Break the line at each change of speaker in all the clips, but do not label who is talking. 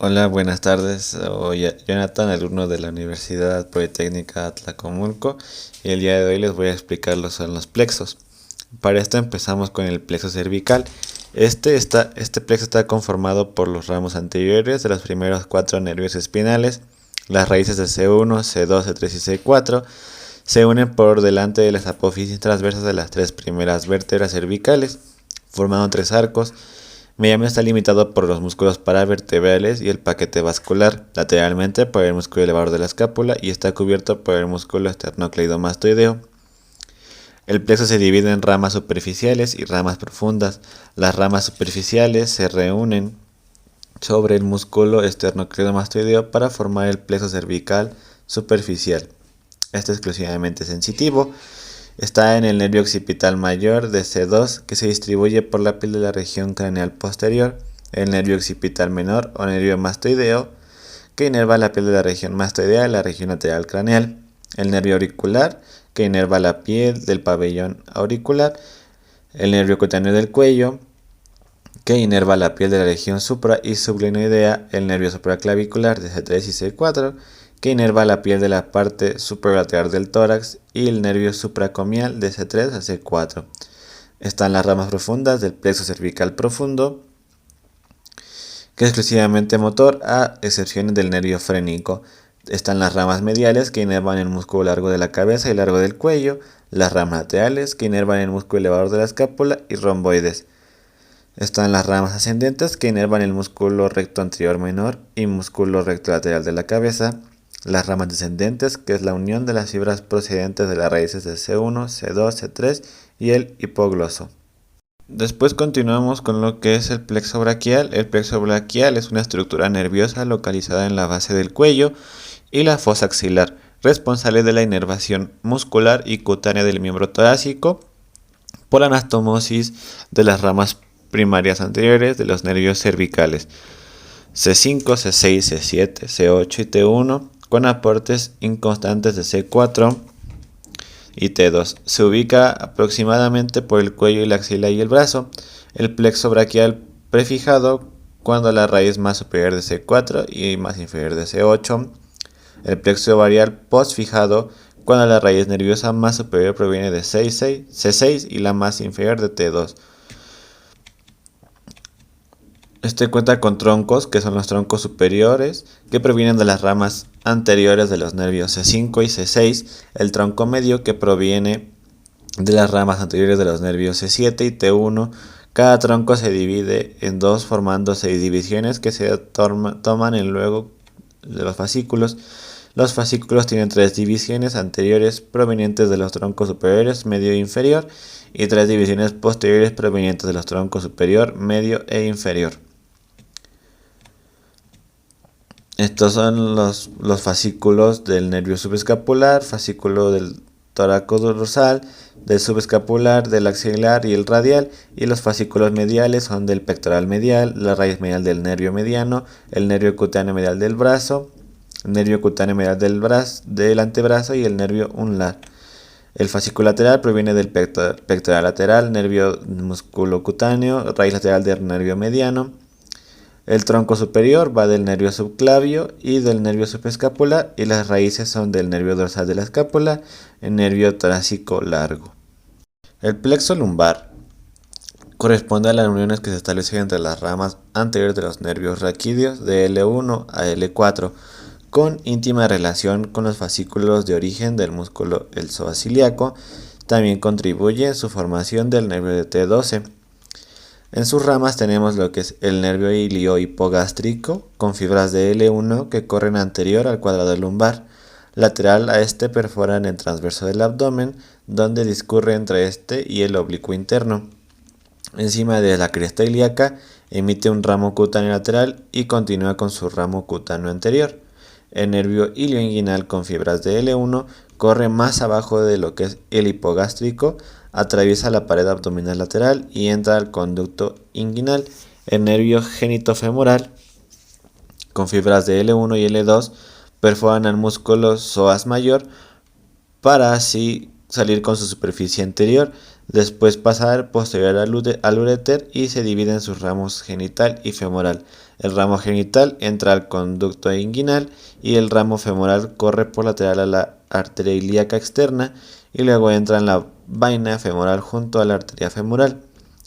Hola, buenas tardes. Soy Jonathan, alumno de la Universidad Politécnica Atlacomulco, y el día de hoy les voy a explicar lo que son los plexos. Para esto empezamos con el plexo cervical. Este plexo está conformado por los ramos anteriores de los primeros 4 nervios espinales. Las raíces de C1, C2, C3 y C4 se unen por delante de las apófisis transversas de las 3 primeras vértebras cervicales, formando 3 arcos. Miami está limitado por los músculos paravertebrales y el paquete vascular, lateralmente por el músculo elevador de la escápula y está cubierto por el músculo esternocleidomastoideo. El plexo se divide en ramas superficiales y ramas profundas. Las ramas superficiales se reúnen sobre el músculo esternocleidomastoideo para formar el plexo cervical superficial. Este es exclusivamente sensitivo. Está en el nervio occipital mayor de C2, que se distribuye por la piel de la región craneal posterior, el nervio occipital menor o nervio mastoideo, que inerva la piel de la región mastoidea y la región lateral craneal, el nervio auricular, que inerva la piel del pabellón auricular, el nervio cutáneo del cuello, que inerva la piel de la región supra y subglenoidea, el nervio supraclavicular de C3 y C4, que inerva la piel de la parte superlateral del tórax, y el nervio supracomial de C3 a C4. Están las ramas profundas del plexo cervical profundo, que es exclusivamente motor, a excepción del nervio frénico. Están las ramas mediales, que inervan el músculo largo de la cabeza y largo del cuello, las ramas laterales, que inervan el músculo elevador de la escápula, y romboides. Están las ramas ascendentes, que inervan el músculo recto anterior menor y músculo recto lateral de la cabeza. Las ramas descendentes, que es la unión de las fibras procedentes de las raíces de C1, C2, C3 y el hipogloso. Después continuamos con lo que es el plexo braquial. El plexo braquial es una estructura nerviosa localizada en la base del cuello y la fosa axilar, responsable de la inervación muscular y cutánea del miembro torácico por anastomosis de las ramas primarias anteriores de los nervios cervicales C5, C6, C7, C8 y T1, con aportes inconstantes de C4 y T2. Se ubica aproximadamente por el cuello y la axila y el brazo. El plexo braquial prefijado cuando la raíz más superior de C4 y más inferior de C8. El plexo ovarial postfijado cuando la raíz nerviosa más superior proviene de C6 y la más inferior de T2. Este cuenta con troncos, que son los troncos superiores, que provienen de las ramas anteriores de los nervios C5 y C6, el tronco medio, que proviene de las ramas anteriores de los nervios C7 y T1. Cada tronco se divide en dos, formando 6 divisiones que se toman en luego de los fascículos. Los fascículos tienen 3 divisiones anteriores provenientes de los troncos superiores, medio e inferior, y 3 divisiones posteriores provenientes de los troncos superior, medio e inferior. Estos son los fascículos del nervio subescapular, fascículo del toracodorsal, del subescapular, del axilar y el radial, y los fascículos mediales son del pectoral medial, la raíz medial del nervio mediano, el nervio cutáneo medial del brazo, el nervio cutáneo medial del antebrazo y el nervio unlar. El fascículo lateral proviene del pectoral lateral, nervio musculocutáneo, raíz lateral del nervio mediano. El tronco superior va del nervio subclavio y del nervio subescapular, y las raíces son del nervio dorsal de la escápula, el nervio torácico largo. El plexo lumbar corresponde a las uniones que se establecen entre las ramas anteriores de los nervios raquídeos de L1 a L4, con íntima relación con los fascículos de origen del músculo psoasiliaco. También contribuye en su formación del nervio de T12. En sus ramas tenemos lo que es el nervio iliohipogástrico, con fibras de L1 que corren anterior al cuadrado lumbar. Lateral a este perforan el transverso del abdomen, donde discurre entre este y el oblicuo interno. Encima de la cresta ilíaca emite un ramo cutáneo lateral y continúa con su ramo cutáneo anterior. El nervio ilioinguinal, con fibras de L1, corre más abajo de lo que es el hipogástrico, atraviesa la pared abdominal lateral y entra al conducto inguinal. El nervio genitofemoral, con fibras de L1 y L2, perforan el músculo psoas mayor para así salir con su superficie anterior. Después pasa posterior al uréter y se divide en sus ramos genital y femoral. El ramo genital entra al conducto inguinal y el ramo femoral corre por lateral a la arteria ilíaca externa y luego entra en la vaina femoral junto a la arteria femoral.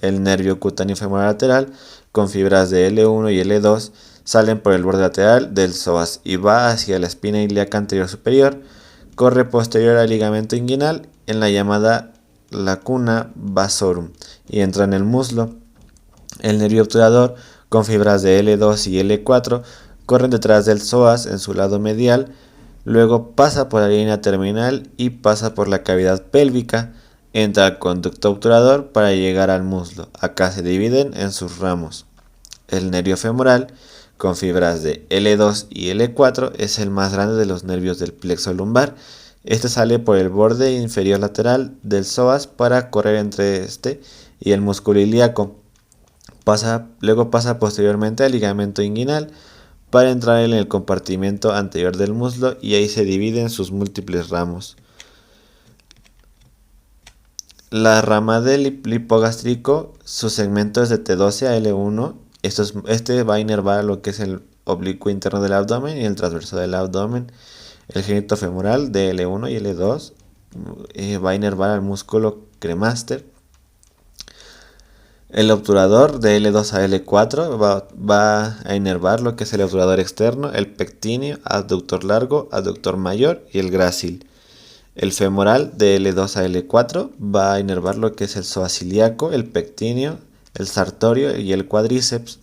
El nervio cutáneo femoral lateral, con fibras de L1 y L2, salen por el borde lateral del psoas y va hacia la espina ilíaca anterior superior. Corre posterior al ligamento inguinal en la llamada lacuna vasorum y entra en el muslo. El nervio obturador, con fibras de L2 y L4, corren detrás del psoas en su lado medial, luego pasa por la línea terminal y pasa por la cavidad pélvica, entra al conducto obturador para llegar al muslo. Acá se dividen en sus ramos. El nervio femoral, con fibras de L2 y L4, es el más grande de los nervios del plexo lumbar. Este sale por el borde inferior lateral del psoas para correr entre este y el músculo ilíaco. Luego pasa posteriormente al ligamento inguinal para entrar en el compartimento anterior del muslo y ahí se divide en sus múltiples ramos. La rama del lipogástrico, su segmento es de T12 a L1. Este va a inervar lo que es el oblicuo interno del abdomen y el transverso del abdomen. El génito femoral de L1 y L2 va a inervar al músculo cremaster. El obturador de L2 a L4 va a inervar lo que es el obturador externo, el pectíneo, adductor largo, adductor mayor y el grácil. El femoral de L2 a L4 va a inervar lo que es el psoas ilíaco, el pectíneo, el sartorio y el cuádriceps.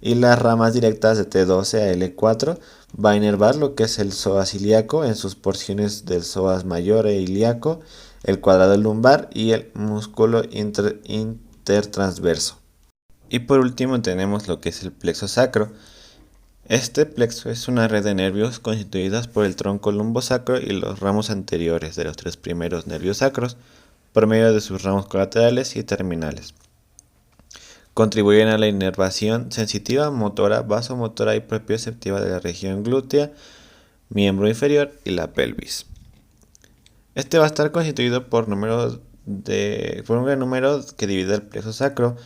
Y las ramas directas de T12 a L4 va a inervar lo que es el psoas ilíaco en sus porciones del psoas mayor e ilíaco, el cuadrado lumbar y el músculo intertransverso. Y por último tenemos lo que es el plexo sacro. Este plexo es una red de nervios constituidas por el tronco lumbosacro y los ramos anteriores de los tres primeros nervios sacros, por medio de sus ramos colaterales y terminales. Contribuyen a la inervación sensitiva, motora, vasomotora y propioceptiva de la región glútea, miembro inferior y la pelvis. Este va a estar constituido por un gran número que divide el plexo sacro,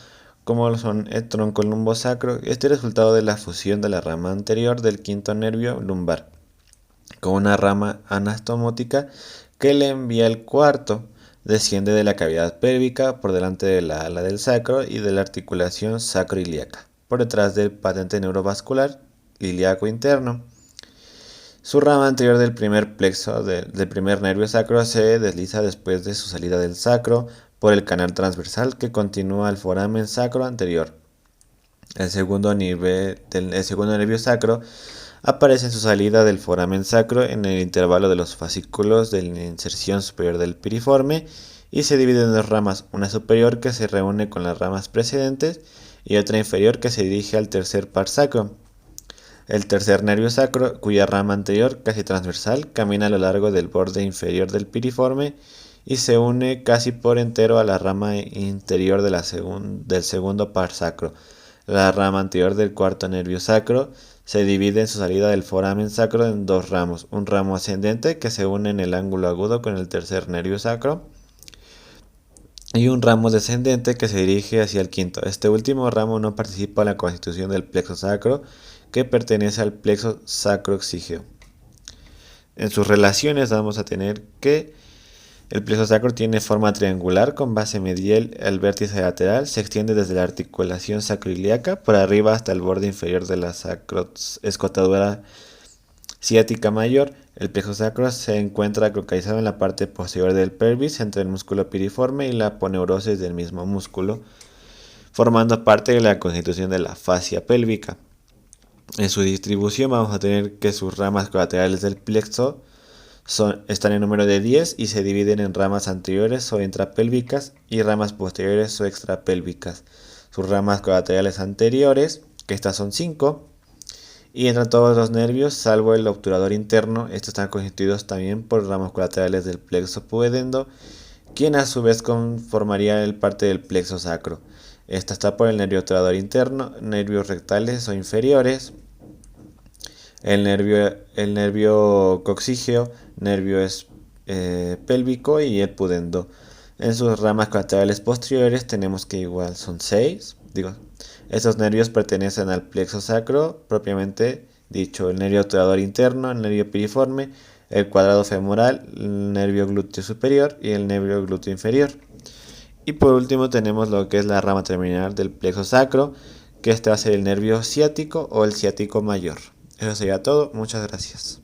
como son el tronco lumbosacro. Este es el resultado de la fusión de la rama anterior del quinto nervio lumbar con una rama anastomótica que le envía el cuarto. Desciende de la cavidad pélvica por delante de la ala del sacro y de la articulación sacroiliaca, por detrás del patente neurovascular ilíaco interno. Su rama anterior del primer plexo del primer nervio sacro se desliza después de su salida del sacro por el canal transversal que continúa al foramen sacro anterior. El segundo nervio sacro aparece en su salida del foramen sacro en el intervalo de los fascículos de la inserción superior del piriforme y se divide en dos ramas, una superior que se reúne con las ramas precedentes y otra inferior que se dirige al tercer par sacro. El tercer nervio sacro, cuya rama anterior, casi transversal, camina a lo largo del borde inferior del piriforme y se une casi por entero a la rama interior del segundo par sacro. La rama anterior del cuarto nervio sacro se divide en su salida del foramen sacro en dos ramos, un ramo ascendente que se une en el ángulo agudo con el tercer nervio sacro y un ramo descendente que se dirige hacia el quinto. Este último ramo no participa en la constitución del plexo sacro, que pertenece al plexo sacroexígeo. En sus relaciones vamos a tener que el plexo sacro tiene forma triangular con base medial al vértice lateral, se extiende desde la articulación sacroiliaca por arriba hasta el borde inferior de la sacroescotadura ciática mayor. El plexo sacro se encuentra localizado en la parte posterior del pelvis entre el músculo piriforme y la aponeurosis del mismo músculo, formando parte de la constitución de la fascia pélvica. En su distribución vamos a tener que sus ramas colaterales del plexo están en número de 10 y se dividen en ramas anteriores o intrapélvicas y ramas posteriores o extrapélvicas. Sus ramas colaterales anteriores, que estas son 5, y entran todos los nervios salvo el obturador interno. Estos están constituidos también por ramas colaterales del plexo pudendo, quien a su vez conformaría el parte del plexo sacro. Esta está por el nervio obturador interno, nervios rectales o inferiores, el nervio coxígeo, nervio pélvico y el pudendo. En sus ramas colaterales posteriores tenemos que igual son 6. Estos nervios pertenecen al plexo sacro, propiamente dicho, el nervio obturador interno, el nervio piriforme, el cuadrado femoral, el nervio glúteo superior y el nervio glúteo inferior. Y por último tenemos lo que es la rama terminal del plexo sacro, que este va a ser el nervio ciático o el ciático mayor. Eso sería todo, muchas gracias.